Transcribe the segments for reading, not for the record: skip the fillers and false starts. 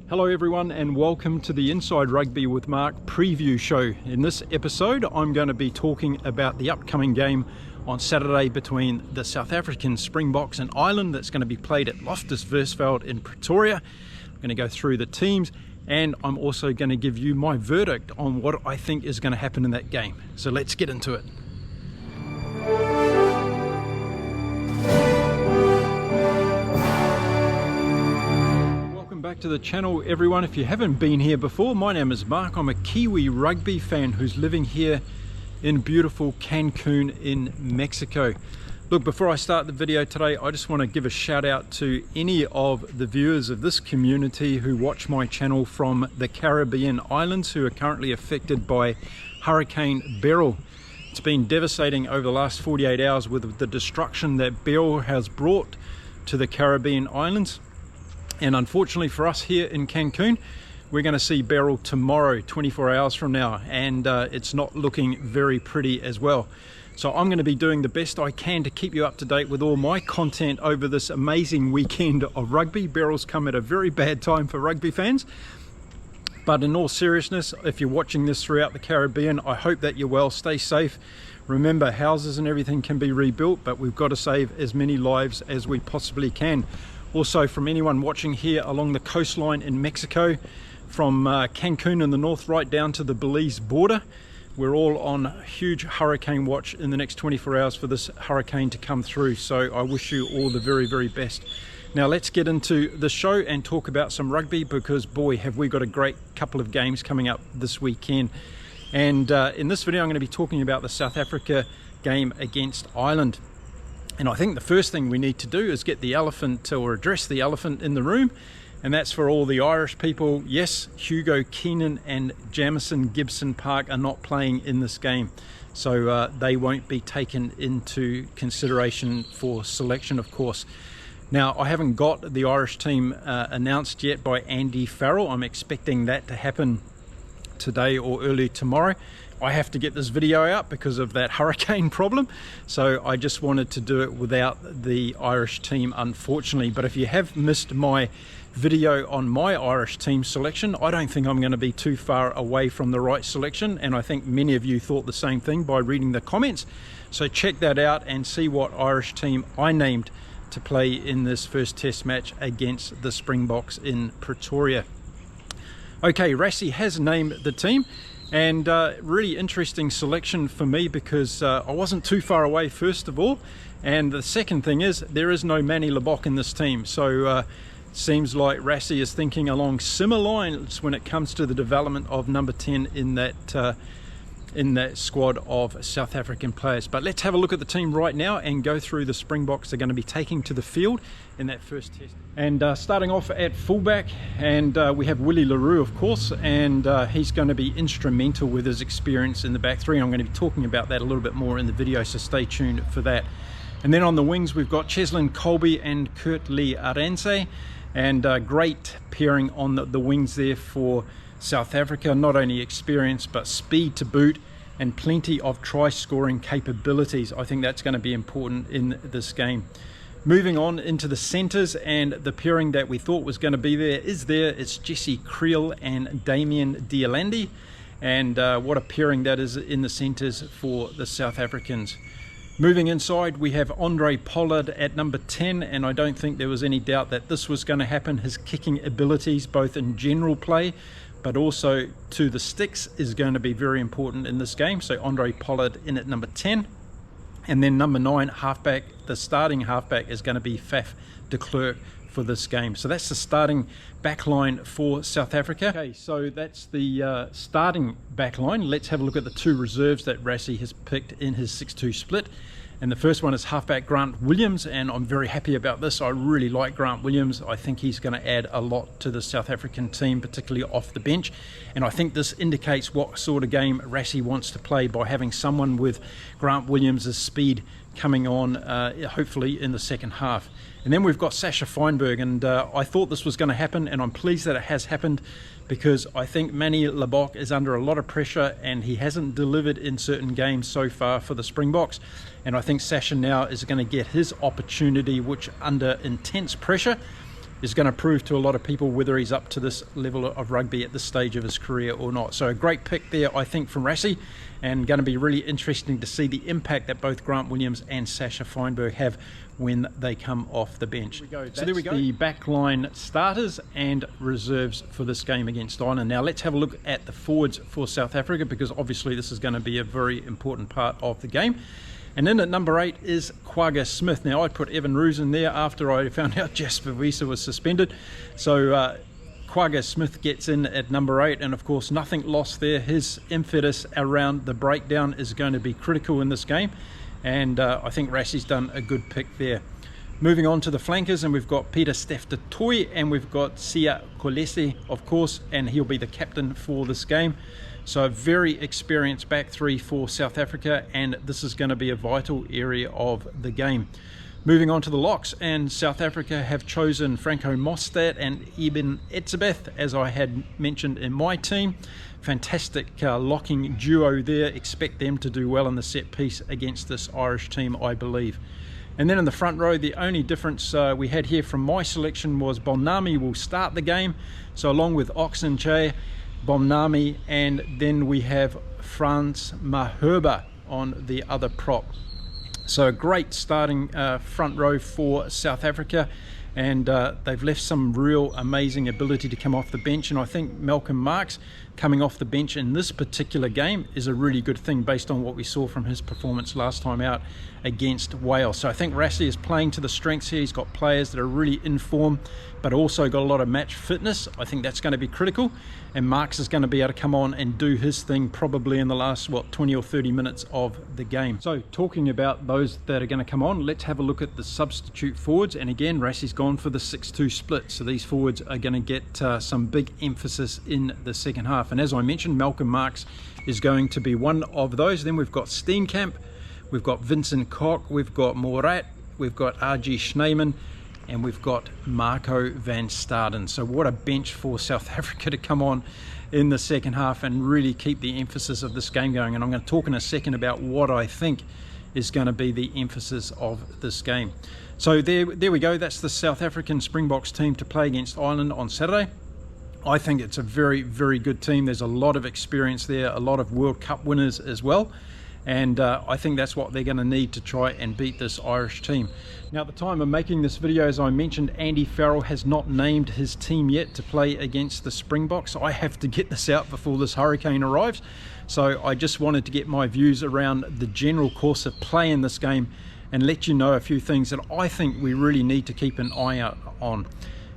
Hello everyone and welcome to the Inside Rugby with Mark preview show. In this episode I'm going to be talking about the upcoming game on Saturday between the South African Springboks and Ireland that's going to be played at Loftus Versfeld in Pretoria. I'm going to go through the teams and I'm also going to give you my verdict on what I think is going to happen in that game. So let's get into it. Back to the channel everyone. If you haven't been here before, my name is Mark. I'm a Kiwi rugby fan who's living here in beautiful Cancun in Mexico. Look, before I start the video today, I just want to give a shout out to any of the viewers of this community who watch my channel from the Caribbean islands who are currently affected by Hurricane Beryl. It's been devastating over the last 48 hours with the destruction that Beryl has brought to the Caribbean islands. And unfortunately for us here in Cancun, we're going to see Beryl tomorrow, 24 hours from now, and it's not looking very pretty as well. So I'm going to be doing the best I can to keep you up to date with all my content over this amazing weekend of rugby. Beryl's come at a very bad time for rugby fans. But in all seriousness, if you're watching this throughout the Caribbean, I hope that you're well, stay safe. Remember, houses and everything can be rebuilt, but we've got to save as many lives as we possibly can. Also, from anyone watching here along the coastline in Mexico, from Cancun in the north right down to the Belize border, we're all on huge hurricane watch in the next 24 hours for this hurricane to come through. So I wish you all the very, very best. Now let's get into the show and talk about some rugby, because boy, have we got a great couple of games coming up this weekend. And in this video, I'm going to be talking about the South Africa game against Ireland. And I think the first thing we need to do is get the elephant, or address the elephant in the room, and that's for all the Irish people. Yes, Hugo Keenan and Jamison Gibson Park are not playing in this game, so they won't be taken into consideration for selection, of course. Now, I haven't got the Irish team announced yet by Andy Farrell. I'm expecting that to happen today or early tomorrow. I have to get this video out because of that hurricane problem, so I just wanted to do it without the Irish team, unfortunately. But if you have missed my video on my Irish team selection, I don't think I'm going to be too far away from the right selection, and I think many of you thought the same thing by reading the comments. So check that out and see what Irish team I named to play in this first test match against the Springboks in Pretoria. Okay, Rassie has named the team. And really interesting selection for me, because I wasn't too far away, first of all, and the second thing is there is no Manny Lebok in this team, so seems like Rassie is thinking along similar lines when it comes to the development of number 10 in that squad of South African players. But let's have a look at the team right now and go through the Springboks they're going to be taking to the field in that first test. And starting off at fullback, and we have Willie LaRue, of course, and he's going to be instrumental with his experience in the back three. I'm going to be talking about that a little bit more in the video, so stay tuned for that. And then on the wings we've got Cheslin Colby and Kurt Lee Arendse, and great pairing on the wings there for South Africa. Not only experience but speed to boot, and plenty of try scoring capabilities. I think that's going to be important in this game. Moving on into the centres, and the pairing that we thought was going to be there is there. It's Jesse Creel and Damien Dialandi, and what a pairing that is in the centres for the South Africans. Moving inside, we have Andre Pollard at number 10, and I don't think there was any doubt that this was going to happen. His kicking abilities, both in general play but also to the sticks, is going to be very important in this game. So Andre Pollard in at number 10. And then number 9, halfback, the starting halfback is going to be Faf de Klerk for this game. So that's the starting backline for South Africa. Okay, so that's the starting backline. Let's have a look at the two reserves that Rassie has picked in his 6-2 split. And the first one is halfback Grant Williams, and I'm very happy about this. I really like Grant Williams. I think he's going to add a lot to the South African team, particularly off the bench. And I think this indicates what sort of game Rassie wants to play by having someone with Grant Williams' speed coming on, hopefully in the second half. And then we've got Sasha Feinberg, and I thought this was going to happen, and I'm pleased that it has happened, because I think Manny Lebok is under a lot of pressure and he hasn't delivered in certain games so far for the Springboks. And I think Sasha now is going to get his opportunity, which under intense pressure is going to prove to a lot of people whether he's up to this level of rugby at this stage of his career or not. So a great pick there, I think, from Rassie, and going to be really interesting to see the impact that both Grant Williams and Sasha Feinberg have when they come off the bench. So there we go, the backline starters and reserves for this game against Ireland. Now let's have a look at the forwards for South Africa, because obviously this is going to be a very important part of the game. And in at number 8 is Quagga Smith. Now I put Evan Roos in there after I found out Jasper Wiese was suspended. So Quagga Smith gets in at number 8, and of course nothing lost there. His impetus around the breakdown is going to be critical in this game, and I think Rassie's done a good pick there. Moving on to the flankers, and we've got Peter Steph-Toy, and we've got Sia Kolese, of course, and he'll be the captain for this game. So a very experienced back three for South Africa, and this is going to be a vital area of the game. Moving on to the locks, and South Africa have chosen Franco Mostert and Eben Etzebeth, as I had mentioned in my team. Fantastic locking duo there. Expect them to do well in the set piece against this Irish team, I believe. And then in the front row, the only difference we had here from my selection was Bomnami will start the game. So along with Oxenchae, Bomnami, and then we have Frans Maherba on the other prop. So a great starting front row for South Africa, and they've left some real amazing ability to come off the bench, and I think Malcolm Marx coming off the bench in this particular game is a really good thing based on what we saw from his performance last time out against Wales. So I think Rassie is playing to the strengths here. He's got players that are really in form, but also got a lot of match fitness. I think that's going to be critical, and Marx is going to be able to come on and do his thing probably in the last 20 or 30 minutes of the game. So talking about those that are going to come on, let's have a look at the substitute forwards. And again, Rassie's gone for the 6-2 split, so these forwards are going to get some big emphasis in the second half. And as I mentioned, Malcolm Marx is going to be one of those. Then we've got Steenkamp, we've got Vincent Koch, we've got Morat, we've got R.G. Schneemann, and we've got Marco van Staden. So what a bench for South Africa to come on in the second half and really keep the emphasis of this game going. And I'm going to talk in a second about what I think is going to be the emphasis of this game. So there we go. That's the South African Springboks team to play against Ireland on Saturday. I think it's a very, very good team. There's a lot of experience there, a lot of World Cup winners as well. And I think that's what they're going to need to try and beat this Irish team. Now, at the time of making this video, as I mentioned, Andy Farrell has not named his team yet to play against the Springboks. I have to get this out before this hurricane arrives. So I just wanted to get my views around the general course of play in this game and let you know a few things that I think we really need to keep an eye out on.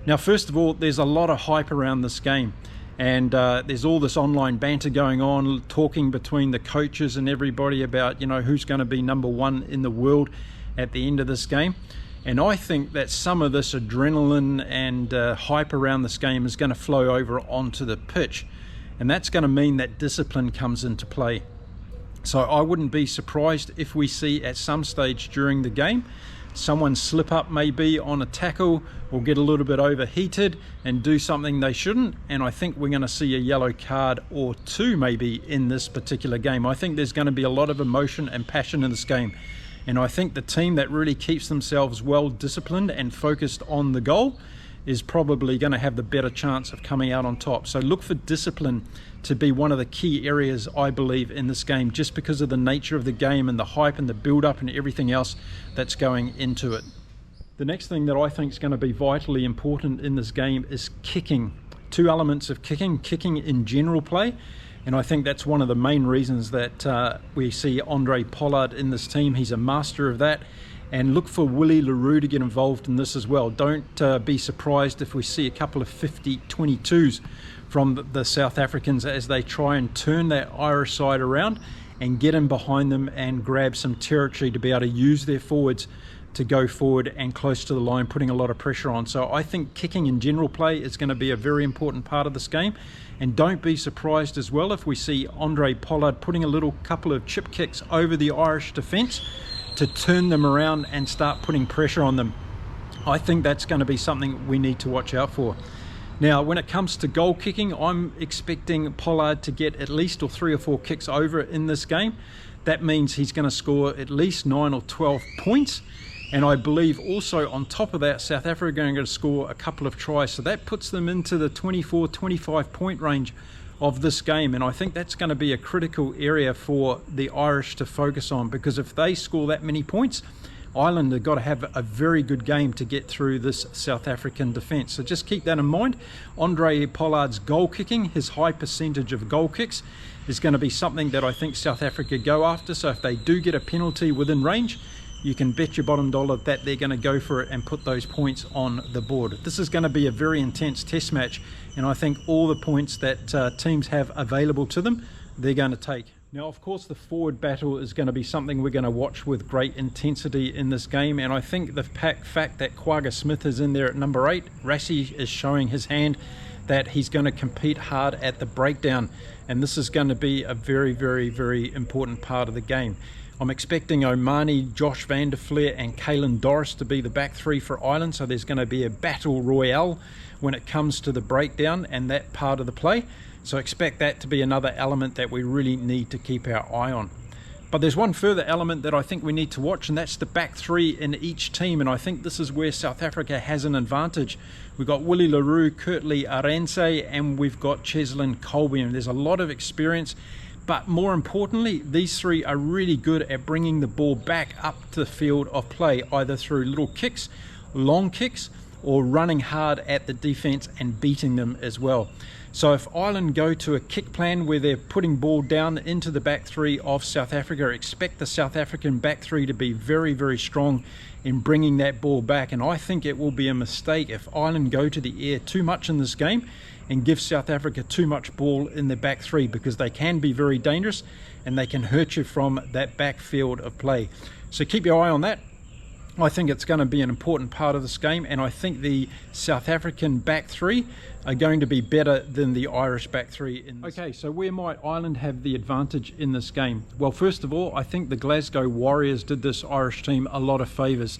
Now, first of all, there's a lot of hype around this game. And there's all this online banter going on, talking between the coaches and everybody about, you know, who's going to be number one in the world at the end of this game. And I think that some of this adrenaline and hype around this game is going to flow over onto the pitch. And that's going to mean that discipline comes into play. So I wouldn't be surprised if we see at some stage during the game someone slip up maybe on a tackle or get a little bit overheated and do something they shouldn't, and I think we're going to see a yellow card or two maybe in this particular game. I think there's going to be a lot of emotion and passion in this game, and I think the team that really keeps themselves well disciplined and focused on the goal is probably going to have the better chance of coming out on top. So look for discipline to be one of the key areas, I believe, in this game, just because of the nature of the game and the hype and the build-up and everything else that's going into it. The next thing that I think is going to be vitally important in this game is kicking. Two elements of kicking in general play, and I think that's one of the main reasons that we see Andre Pollard in this team. He's a master of that. And look for Willie LaRue to get involved in this as well. Don't be surprised if we see a couple of 50-22s from the South Africans as they try and turn that Irish side around and get in behind them and grab some territory to be able to use their forwards to go forward and close to the line, putting a lot of pressure on. So I think kicking in general play is going to be a very important part of this game. And don't be surprised as well if we see Andre Pollard putting a little couple of chip kicks over the Irish defence to turn them around and start putting pressure on them. I think that's going to be something we need to watch out for. Now, when it comes to goal kicking, I'm expecting Pollard to get at least 3 or 4 kicks over in this game. That means he's going to score at least 9 or 12 points. And I believe also on top of that, South Africa are going to score a couple of tries. So that puts them into the 24, 25 point range of this game. And I think that's going to be a critical area for the Irish to focus on, because if they score that many points, Ireland have got to have a very good game to get through this South African defence. So just keep that in mind. Andre Pollard's goal kicking, his high percentage of goal kicks, is going to be something that I think South Africa go after. So if they do get a penalty within range, you can bet your bottom dollar that they're going to go for it and put those points on the board. This is going to be a very intense test match, and I think all the points that teams have available to them, they're going to take. Now, of course, the forward battle is going to be something we're going to watch with great intensity in this game, and I think the fact that Quagga Smith is in there at number 8, Rassie is showing his hand that he's going to compete hard at the breakdown, and this is going to be a very, very, very important part of the game. I'm expecting O'Mani, Josh van der Fleer and Caelan Doris to be the back three for Ireland, so there's going to be a battle royale when it comes to the breakdown and that part of the play. So expect that to be another element that we really need to keep our eye on. But there's one further element that I think we need to watch, and that's the back three in each team, and I think this is where South Africa has an advantage. We've got Willie Leroux, Kurtley Arendse, and we've got Cheslin Colby, and there's a lot of experience. But more importantly, these three are really good at bringing the ball back up to the field of play, either through little kicks, long kicks, or running hard at the defense and beating them as well. So if Ireland go to a kick plan where they're putting ball down into the back three of South Africa, expect the South African back three to be very, very strong in bringing that ball back. And I think it will be a mistake if Ireland go to the air too much in this game and give South Africa too much ball in the back three, because they can be very dangerous and they can hurt you from that backfield of play. So keep your eye on that. I think it's going to be an important part of this game, and I think the South African back three are going to be better than the Irish back three in this. Okay, so where might Ireland have the advantage in this game? Well, first of all, I think the Glasgow Warriors did this Irish team a lot of favours.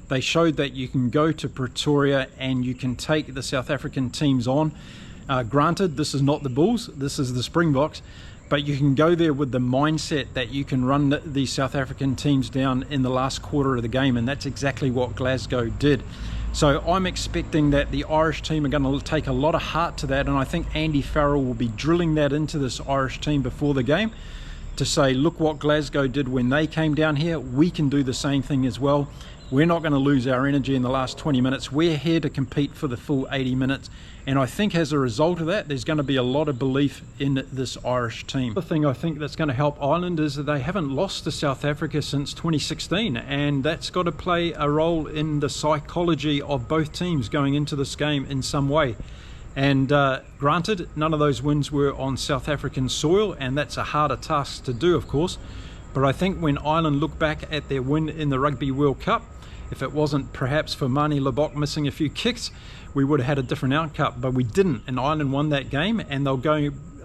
They showed that you can go to Pretoria and you can take the South African teams on. Granted, this is not the Bulls, this is the Springboks, but you can go there with the mindset that you can run the South African teams down in the last quarter of the game, and that's exactly what Glasgow did. So I'm expecting that the Irish team are going to take a lot of heart to that, and I think Andy Farrell will be drilling that into this Irish team before the game to say, look what Glasgow did when they came down here, we can do the same thing as well. We're not going to lose our energy in the last 20 minutes. We're here to compete for the full 80 minutes. And I think as a result of that, there's going to be a lot of belief in this Irish team. The thing I think that's going to help Ireland is that they haven't lost to South Africa since 2016. And that's got to play a role in the psychology of both teams going into this game in some way. And granted, none of those wins were on South African soil, and that's a harder task to do, of course. But I think when Ireland look back at their win in the Rugby World Cup, if it wasn't perhaps for Manie Libbok missing a few kicks, we would have had a different outcome. But we didn't, and Ireland won that game, and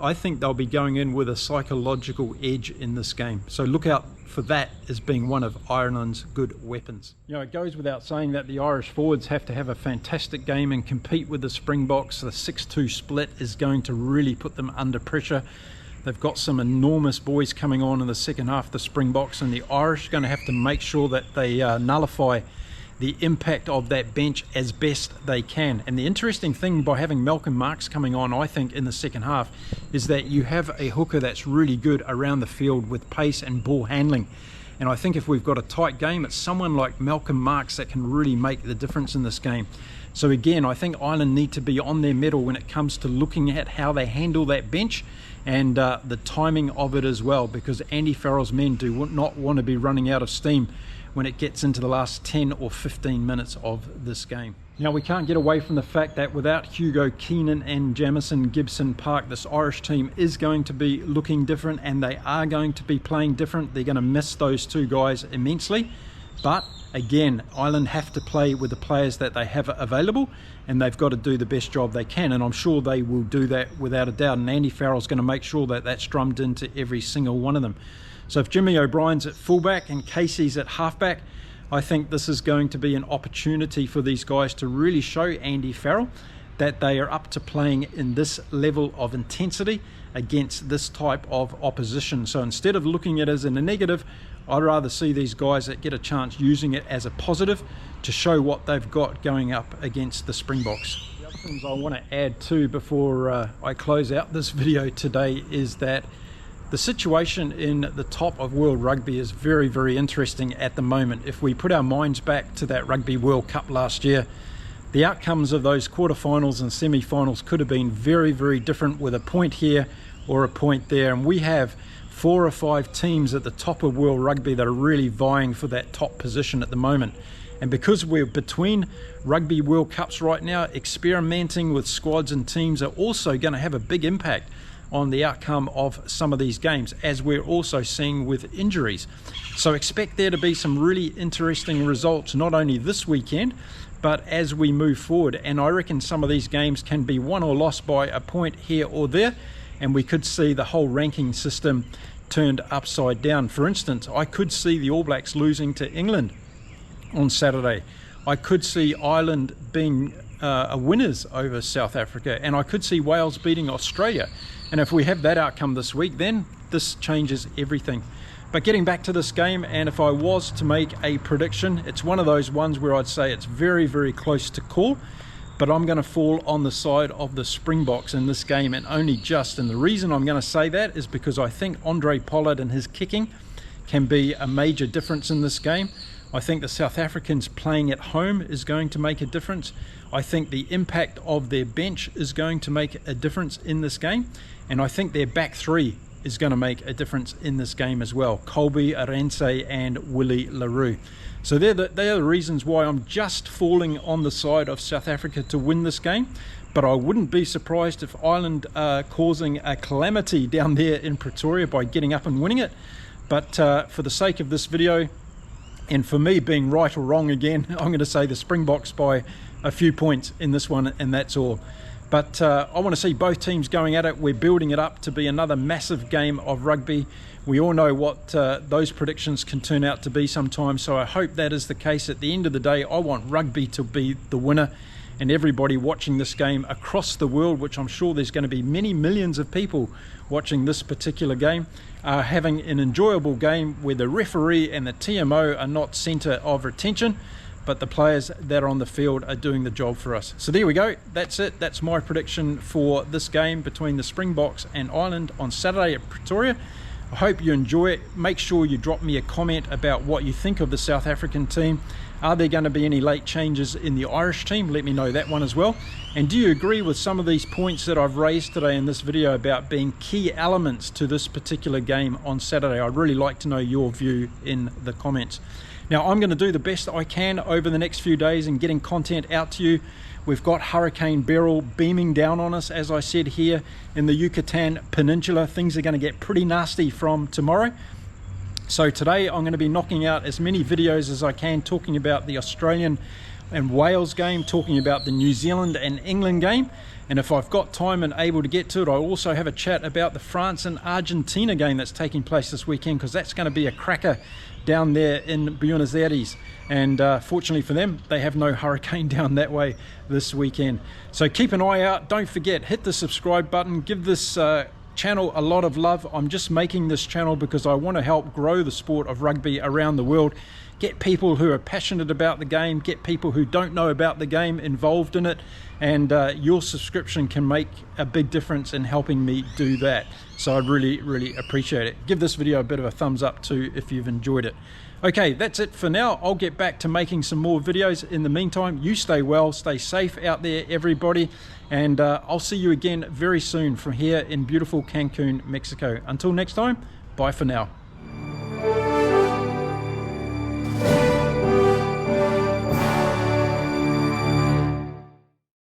I think they'll be going in with a psychological edge in this game. So look out for that as being one of Ireland's good weapons. You know, it goes without saying that the Irish forwards have to have a fantastic game and compete with the Springboks. The 6-2 split is going to really put them under pressure. They've got some enormous boys coming on in the second half, the Springboks, and the Irish are going to have to make sure that they nullify the impact of that bench as best they can. And the interesting thing by having Malcolm Marx coming on, I think, in the second half, is that you have a hooker that's really good around the field with pace and ball handling. And I think if we've got a tight game, it's someone like Malcolm Marx that can really make the difference in this game. So again, I think Ireland need to be on their mettle when it comes to looking at how they handle that bench and the timing of it as well, because Andy Farrell's men do not want to be running out of steam when it gets into the last 10 or 15 minutes of this game. Now, we can't get away from the fact that without Hugo Keenan and Jamison Gibson Park, this Irish team is going to be looking different, and they are going to be playing different. They're going to miss those two guys immensely. But again, Ireland have to play with the players that they have available, and they've got to do the best job they can, and I'm sure they will do that without a doubt. And Andy Farrell's going to make sure that that's drummed into every single one of them. So if Jimmy O'Brien's at fullback and Casey's at halfback, I think this is going to be an opportunity for these guys to really show Andy Farrell that they are up to playing in this level of intensity against this type of opposition. So instead of looking at it as a negative, I'd rather see these guys that get a chance using it as a positive to show what they've got going up against the Springboks. The other things I want to add too before I close out this video today is that the situation in the top of World Rugby is very, very interesting at the moment. If we put our minds back to that Rugby World Cup last year, the outcomes of those quarterfinals and semi-finals could have been very, very different with a point here or a point there. And we have 4 or 5 teams at the top of World Rugby that are really vying for that top position at the moment. And because we're between Rugby World Cups right now, experimenting with squads and teams are also going to have a big impact on the outcome of some of these games, as we're also seeing with injuries. So expect there to be some really interesting results, not only this weekend, but as we move forward. And I reckon some of these games can be won or lost by a point here or there, and we could see the whole ranking system turned upside down. For instance, I could see the All Blacks losing to England on Saturday. I could see Ireland being winners over South Africa, and I could see Wales beating Australia. And if we have that outcome this week, then this changes everything. But getting back to this game, and if I was to make a prediction, it's one of those ones where I'd say it's very, very close to call, but I'm going to fall on the side of the Springboks in this game, and only just. And the reason I'm going to say that is because I think Andre Pollard and his kicking can be a major difference in this game. I think the South Africans playing at home is going to make a difference. I think the impact of their bench is going to make a difference in this game. And I think their back three is going to make a difference in this game as well. Colby, Arendse and Willie LaRue. So they're the reasons why I'm just falling on the side of South Africa to win this game. But I wouldn't be surprised if Ireland are causing a calamity down there in Pretoria by getting up and winning it. But for the sake of this video, and for me being right or wrong again, I'm going to say the Springboks by a few points in this one, and that's all. But I want to see both teams going at it. We're building it up to be another massive game of rugby. We all know what those predictions can turn out to be sometimes, so I hope that is the case. At the end of the day, I want rugby to be the winner, and everybody watching this game across the world, which I'm sure there's going to be many millions of people watching this particular game, are having an enjoyable game where the referee and the TMO are not centre of attention, but the players that are on the field are doing the job for us. So there we go. That's it. That's my prediction for this game between the Springboks and Ireland on Saturday at Pretoria. I hope you enjoy it. Make sure you drop me a comment about what you think of the South African team. Are there going to be any late changes in the Irish team? Let me know that one as well. And do you agree with some of these points that I've raised today in this video about being key elements to this particular game on Saturday? I'd really like to know your view in the comments. Now, I'm going to do the best I can over the next few days in getting content out to you. We've got Hurricane Beryl beaming down on us, as I said, here in the Yucatan Peninsula. Things are going to get pretty nasty from tomorrow. So today I'm going to be knocking out as many videos as I can, talking about the Australian and Wales game, talking about the New Zealand and England game. And if I've got time and able to get to it, I'll also have a chat about the France and Argentina game that's taking place this weekend, because that's going to be a cracker down there in Buenos Aires. And fortunately for them, they have no hurricane down that way this weekend. So keep an eye out. Don't forget, hit the subscribe button. Give this channel a lot of love. I'm just making this channel because I want to help grow the sport of rugby around the world. Get people who are passionate about the game, get people who don't know about the game involved in it, and your subscription can make a big difference in helping me do that. So I'd really, really appreciate it. Give this video a bit of a thumbs up too if you've enjoyed it. Okay, that's it for now. I'll get back to making some more videos. In the meantime, you stay well, stay safe out there, everybody, and I'll see you again very soon from here in beautiful Cancun, Mexico. Until next time, bye for now.